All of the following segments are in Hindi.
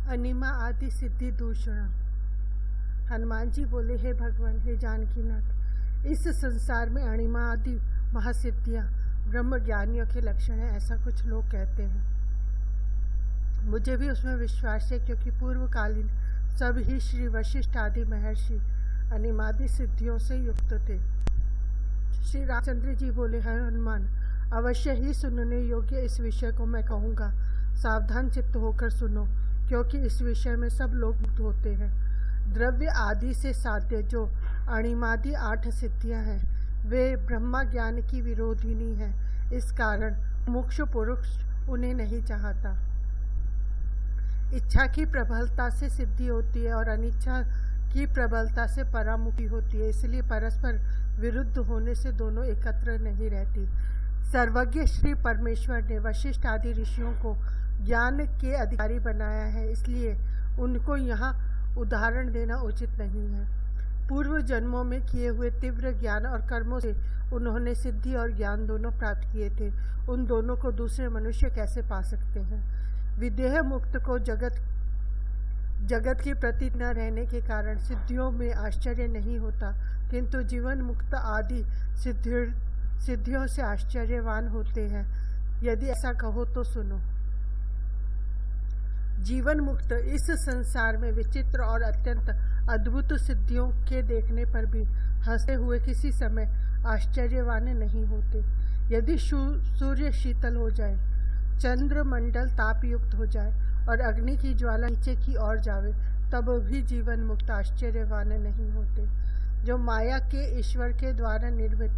अनिमा आदि सिद्धि दूषण। हनुमान जी बोले, हे भगवान, हे जानकीनाथ, इस संसार में अणिमा आदि महासिद्धियाँ ब्रह्म ज्ञानियों के लक्षण है, ऐसा कुछ लोग कहते हैं। मुझे भी उसमें विश्वास है, क्योंकि पूर्वकालीन सब ही श्री वशिष्ठ आदि महर्षि अनिमादि सिद्धियों से युक्त थे। श्री रामचंद्र जी बोले, है हनुमान, अवश्य ही सुनने योग्य इस विषय को मैं कहूँगा, सावधान चित्त होकर सुनो, क्योंकि इस विषय में सब लोग मुक्त होते हैं। द्रव्य आदि से साध्य जो अणिमादि 8 सिद्धियां हैं, वे ब्रह्मा ज्ञान की विरोधिनी हैं। इस कारण मुमुक्ष पुरुष उन्हें नहीं चाहता। इच्छा की प्रबलता से सिद्धि होती है और अनिच्छा की प्रबलता से परामुखी होती है, इसलिए परस्पर विरुद्ध होने से दोनों एकत्र नहीं रहती। सर्वज्ञ श्री परमेश्वर ने वशिष्ठ आदि ऋषियों को ज्ञान के अधिकारी बनाया है, इसलिए उनको यहाँ उदाहरण देना उचित नहीं है। पूर्व जन्मों में किए हुए तीव्र ज्ञान और कर्मों से उन्होंने सिद्धि और ज्ञान दोनों प्राप्त किए थे, उन दोनों को दूसरे मनुष्य कैसे पा सकते हैं। विदेह मुक्त को जगत की प्रतीत न रहने के कारण सिद्धियों में आश्चर्य नहीं होता, किंतु जीवन मुक्त आदि सिद्धियों से आश्चर्यवान होते हैं। यदि ऐसा कहो तो सुनो। जीवन मुक्त इस संसार में विचित्र और अत्यंत अद्भुत सिद्धियों के देखने पर भी हंसते हुए किसी समय आश्चर्यवान नहीं होते। यदि सूर्य शीतल हो जाए, चंद्रमंडल तापयुक्त हो जाए और अग्नि की ज्वाला नीचे की ओर जावे, तब भी जीवन मुक्त आश्चर्यवान नहीं होते। जो माया के ईश्वर के द्वारा निर्मित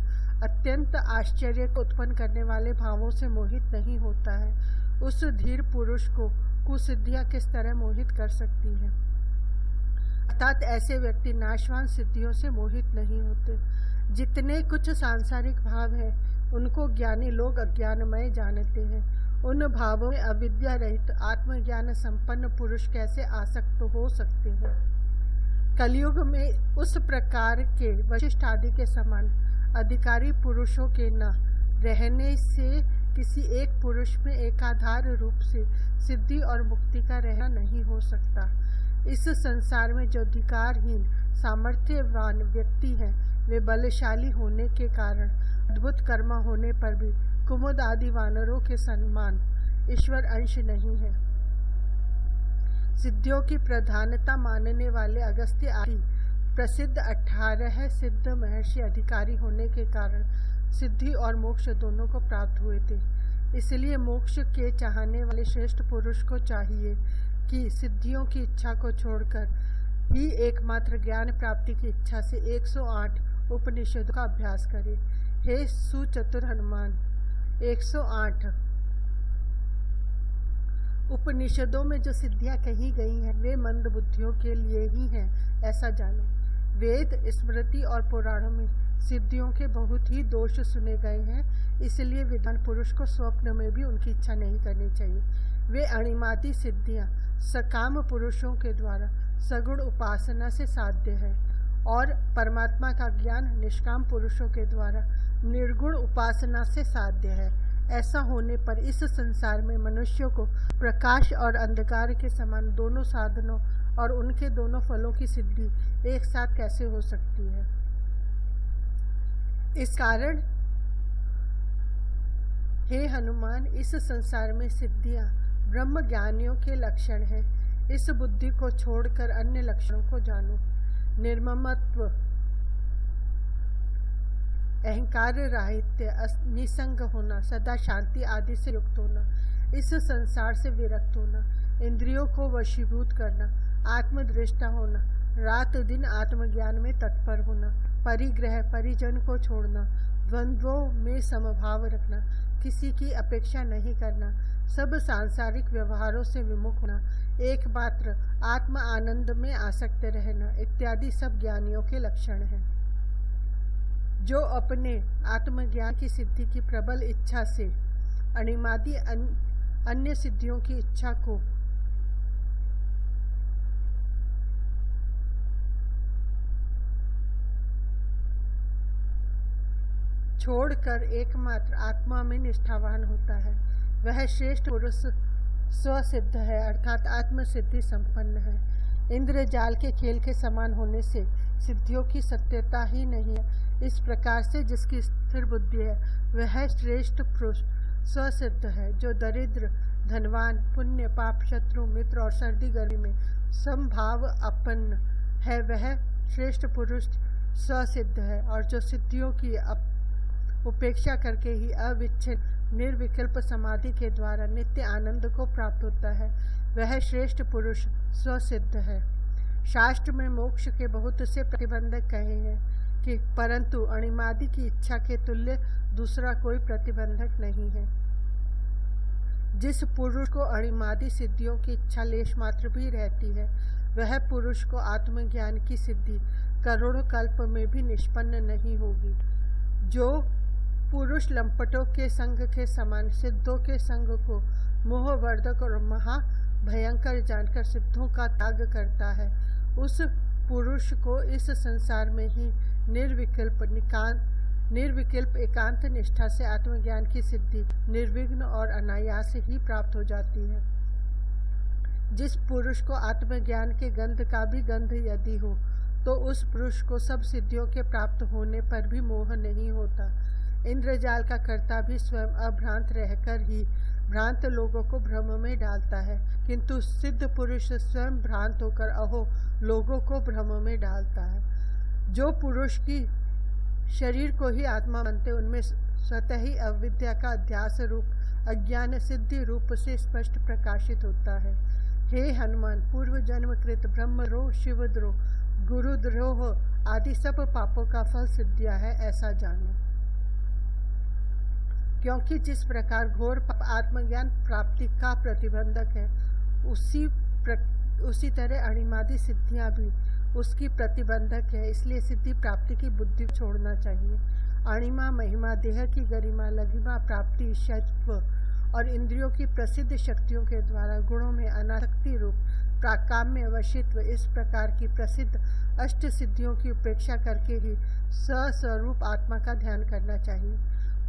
अत्यंत आश्चर्य को उत्पन्न करने वाले भावों से मोहित नहीं होता है, उस धीर पुरुष को कुसिद्धियां किस तरह मोहित कर सकती हैं। अर्थात ऐसे व्यक्ति नाशवान सिद्धियों से मोहित नहीं होते। जितने कुछ सांसारिक भाव हैं, उनको ज्ञानी लोग अज्ञानमय जानते हैं। उन भावों में अविद्या रहित आत्मज्ञान संपन्न पुरुष कैसे आसक्त हो सकते हैं। कलयुग में उस प्रकार के वशिष्ठ आदि के समान अधिकारी पुरुषों के न रहने से किसी एक पुरुष में एकाधार रूप से सिद्धि और मुक्ति का रहना नहीं हो सकता। इस संसार में जो अधिकारहीन सामर्थ्यवान व्यक्ति हैं, वे बलशाली होने के कारण अद्भुत कर्म होने पर भी कुमुद आदि वानरों के समान ईश्वर अंश नहीं है। सिद्धियों की प्रधानता मानने वाले अगस्त्य आदि प्रसिद्ध 18 सिद्ध महर्षि अधिकारी होने के कारण सिद्धि और मोक्ष दोनों को प्राप्त हुए थे। इसलिए मोक्ष के चाहने वाले श्रेष्ठ पुरुष को चाहिए कि सिद्धियों की इच्छा को छोड़कर ही एकमात्र ज्ञान प्राप्ति की इच्छा से 108 उपनिषदों का अभ्यास करे। हे सुचतुर हनुमान, 108 उपनिषदों में जो सिद्धियां कही गई हैं, वे मंद बुद्धियों के लिए ही हैं, ऐसा जानो। वेद, स्मृति और पुराणों में सिद्धियों के बहुत ही दोष सुने गए हैं, इसलिए विद्वान पुरुष को स्वप्न में भी उनकी इच्छा नहीं करनी चाहिए। वे अणिमादि सिद्धियां सकाम पुरुषों के द्वारा सगुण उपासना से साध्य है और परमात्मा का ज्ञान निष्काम पुरुषों के द्वारा निर्गुण उपासना से साध्य है। ऐसा होने पर इस संसार में मनुष्यों को प्रकाश और अंधकार के समान दोनों साधनों और उनके दोनों फलों की सिद्धि एक साथ कैसे हो सकती है। इस कारण हे हनुमान, इस संसार में सिद्धियां ब्रह्म ज्ञानियों के लक्षण हैं। इस बुद्धि को छोड़कर अन्य लक्षणों को जानो। निर्ममत्व, अहंकार राहित्य, निसंग होना, सदा शांति आदि से युक्त होना, इस संसार से विरक्त होना, इंद्रियों को वशीभूत करना, आत्मदृष्टा होना, रात दिन आत्मज्ञान में तत्पर होना, परिग्रह, परिजन को छोड़ना, द्वंद्वों में समभाव रखना, किसी की अपेक्षा नहीं करना, सब सांसारिक व्यवहारों से विमुख होना, एकमात्र आत्म आनंद में आसक्त रहना इत्यादि सब ज्ञानियों के लक्षण हैं। जो अपने आत्मज्ञान की सिद्धि की प्रबल इच्छा से अणिमादि अन्य सिद्धियों की इच्छा को छोड़कर एकमात्र आत्मा में निष्ठावान होता है, वह श्रेष्ठ पुरुष स्वसिद्ध है, अर्थात आत्मसिद्धि संपन्न है। इंद्रजाल के खेल के समान होने से सिद्धियों की सत्यता ही नहीं है। इस प्रकार से जिसकी स्थिर बुद्धि है वह श्रेष्ठ पुरुष स्वसिद्ध है। जो दरिद्र, धनवान, पुण्य, पाप, शत्रु, मित्र और सर्दी गर्मी में समभाव अपन्न है वह श्रेष्ठ पुरुष स्वसिद्ध है। और जो सिद्धियों की उपेक्षा करके ही अविच्छिन्न निर्विकल्प समाधि के द्वारा नित्य आनंद को प्राप्त होता है वह श्रेष्ठ पुरुष स्वसिद्ध है। शास्त्र में मोक्ष के बहुत से प्रतिबंधक कहे हैं कि परंतु अणिमादि की इच्छा के तुल्य दूसरा कोई प्रतिबंधक नहीं है। जिस पुरुष को अणिमादि सिद्धियों की इच्छा लेश मात्र भी रहती है वह पुरुष को आत्मज्ञान की सिद्धि करोड़ों कल्प में भी निष्पन्न नहीं होगी। जो पुरुष लंपटों के संग के समान सिद्धों के संग को मोहवर्धक और महाभयंकर जानकर सिद्धों का त्याग करता है उस पुरुष को इस संसार में ही निर्विकल्प एकांत निष्ठा से आत्मज्ञान की सिद्धि निर्विघ्न और अनायास ही प्राप्त हो जाती है। जिस पुरुष को आत्मज्ञान के गंध का भी गंध यदि हो तो उस पुरुष को सब सिद्धियों के प्राप्त होने पर भी मोह नहीं होता। इंद्रजाल का कर्ता भी स्वयं अभ्रांत रहकर ही भ्रांत लोगों को भ्रम में डालता है, किंतु सिद्ध पुरुष स्वयं भ्रांत होकर अहो लोगों को भ्रम में डालता है। जो पुरुष की शरीर को ही आत्मा मानते उनमें स्वतः ही अविद्या का अध्यास रूप अज्ञान सिद्धि रूप से स्पष्ट प्रकाशित होता है। हे हनुमान, पूर्व जन्म कृत ब्रह्मद्रोह, शिवद्रोह, गुरुद्रोह आदि सब पापों का फल सिद्धियां है, ऐसा जानो। क्योंकि जिस प्रकार घोर पाप आत्मज्ञान प्राप्ति का प्रतिबंधक है उसी तरह अणिमादि सिद्धियां भी उसकी प्रतिबंधक है। इसलिए सिद्धि प्राप्ति की बुद्धि छोड़ना चाहिए। अणिमा, महिमा, देह की गरिमा, लघिमा, प्राप्ति, शत्व और इंद्रियों की प्रसिद्ध शक्तियों के द्वारा गुणों में अनासक्ति रूप प्राकाम्य वशित्व, इस प्रकार की प्रसिद्ध अष्ट सिद्धियों की उपेक्षा करके ही स्वस्वरूप आत्मा का ध्यान करना चाहिए।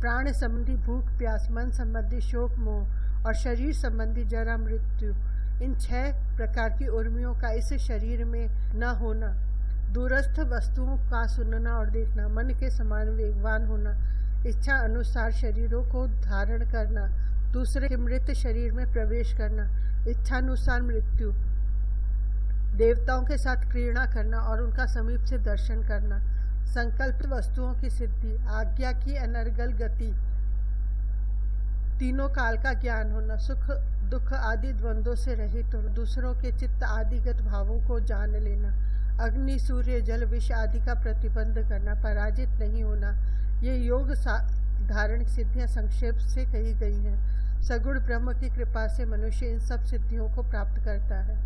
प्राण संबंधी भूख प्यास, मन संबंधी शोक मोह और शरीर संबंधी जरा मृत्यु, इन 6 प्रकार की उर्मियों का इस शरीर में न होना, दूरस्थ वस्तुओं का सुनना और देखना, मन के समान वेगवान होना, इच्छा अनुसार शरीरों को धारण करना, दूसरे के मृत शरीर में प्रवेश करना, इच्छानुसार मृत्यु, देवताओं के साथ क्रीड़ा करना और उनका समीप से दर्शन करना, संकल्पित वस्तुओं की सिद्धि, आज्ञा की अनर्गल गति, तीनों काल का ज्ञान होना, सुख दुख आदि द्वंद्वों से रहित हो, दूसरों के चित्त आदिगत भावों को जान लेना, अग्नि सूर्य जल विष आदि का प्रतिबंध करना, पराजित नहीं होना, ये योग धारण सिद्धियां संक्षेप से कही गई हैं। सगुण ब्रह्म की कृपा से मनुष्य इन सब सिद्धियों को प्राप्त करता है।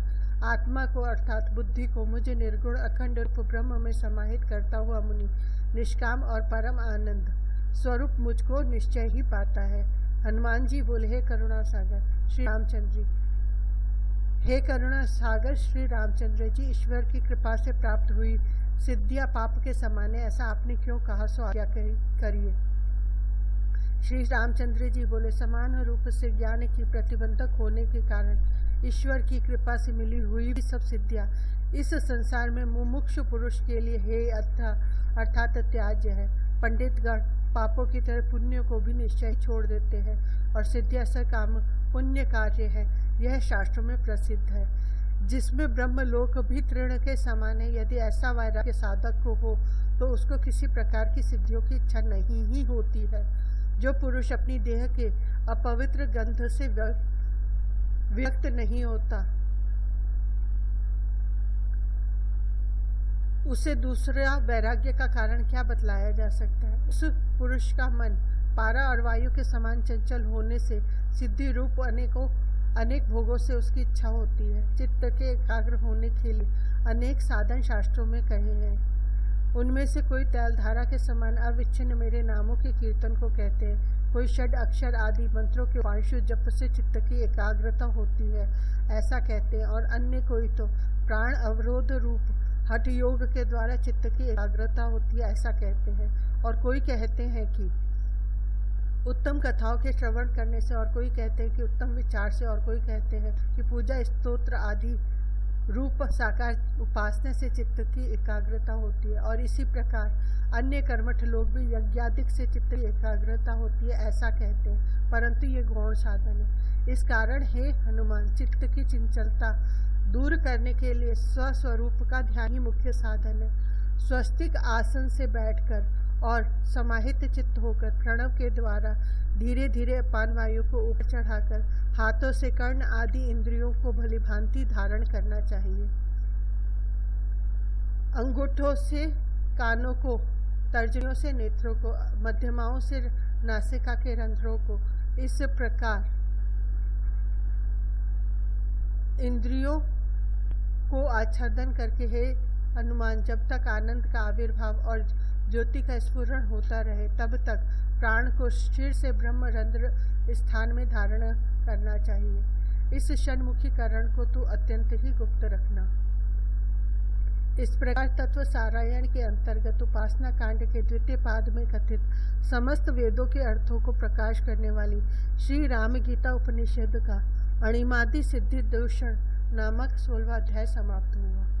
आत्मा को अर्थात बुद्धि को मुझे निर्गुण अखंड रूप ब्रह्म में समाहित करता हुआ मुनि निष्काम और परम आनंद स्वरूप मुझको निश्चय ही पाता है। हनुमान जी बोले, हे करुणा सागर श्री रामचंद्र जी, हे करुणा सागर श्री रामचंद्र जी, ईश्वर की कृपा से प्राप्त हुई सिद्धियां पाप के समान है, ऐसा आपने क्यों कहा, सो आज्ञा करिए। श्री रामचंद्र जी बोले, समान रूप से ज्ञान की प्रतिबंधक होने के कारण ईश्वर की कृपा से मिली हुई भी सब सिद्धियां इस संसार में मुमुक्षु पुरुष के लिए हे अर्थात त्याज्य है। पंडितगण पापों की तरह पुण्य को भी निश्चय छोड़ देते हैं और सिद्धियां सकाम पुण्य कार्य है, यह शास्त्रों में प्रसिद्ध है। जिसमें ब्रह्मलोक भी तृण के समान है, यदि ऐसा वैराग्य साधक को हो तो उसको किसी प्रकार की सिद्धियों की इच्छा नहीं ही होती है। जो पुरुष अपनी देह के अपवित्र गंध से व्यक्त नहीं होता उसे दूसरा वैराग्य का कारण क्या बतलाया जा सकता है। उस पुरुष का मन पारा और वायु के समान चंचल होने से सिद्धि रूप अनेक भोगों से उसकी इच्छा होती है। चित्त के एकाग्र होने के लिए अनेक साधन शास्त्रों में कहे हैं। उनमें से कोई तैलधारा के समान अविच्छिन्न मेरे नामों के कीर्तन को कहते हैं, कोई षड अक्षर आदि मंत्रों के वांशु जप से चित्त की एकाग्रता होती है, ऐसा कहते हैं। और अन्य कोई तो प्राण अवरोध रूप हठ योग के द्वारा चित्त की एकाग्रता होती है, ऐसा कहते हैं। और कोई कहते हैं कि उत्तम कथाओं के श्रवण करने से, और कोई कहते हैं कि उत्तम विचार विचार से, और कोई कहते हैं कि पूजा स्तोत्र आदि रूप साकार उपासना से चित्त की एकाग्रता होती है, और इसी प्रकार अन्य कर्मठ लोग भी यज्ञादिक से चित्त की एकाग्रता होती है ऐसा कहते हैं, परंतु ये गौण साधन है। इस कारण हे हनुमान, चित्त की चंचलता दूर करने के लिए स्वस्वरूप का ध्यान ही मुख्य साधन है। स्वस्तिक आसन से बैठकर और समाहित चित्त होकर प्रणव के द्वारा धीरे धीरे अपान वायु को ऊपर चढ़ाकर हाथों से कर्ण आदि इंद्रियों को भलीभांति धारण करना चाहिए। अंगूठों से कानों को, तर्जनियों से नेत्रों को, मध्यमाओं से नासिका के रंध्रों को, इस प्रकार इंद्रियों को आच्छादन करके हे हनुमान, जब तक आनंद का आविर्भाव और ज्योति का स्फुरण होता रहे तब तक प्राण को शीर से ब्रह्मरंध्र स्थान में धारण करना चाहिए। इस षण्मुखीकरण को तू अत्यंत ही गुप्त रखना। इस प्रकार तत्व सारायण के अंतर्गत उपासना कांड के द्वितीय पाद में कथित समस्त वेदों के अर्थों को प्रकाश करने वाली श्री राम गीता उपनिषद का अणिमादि सिद्धि दूषण नामक 16वां अध्याय समाप्त हुआ।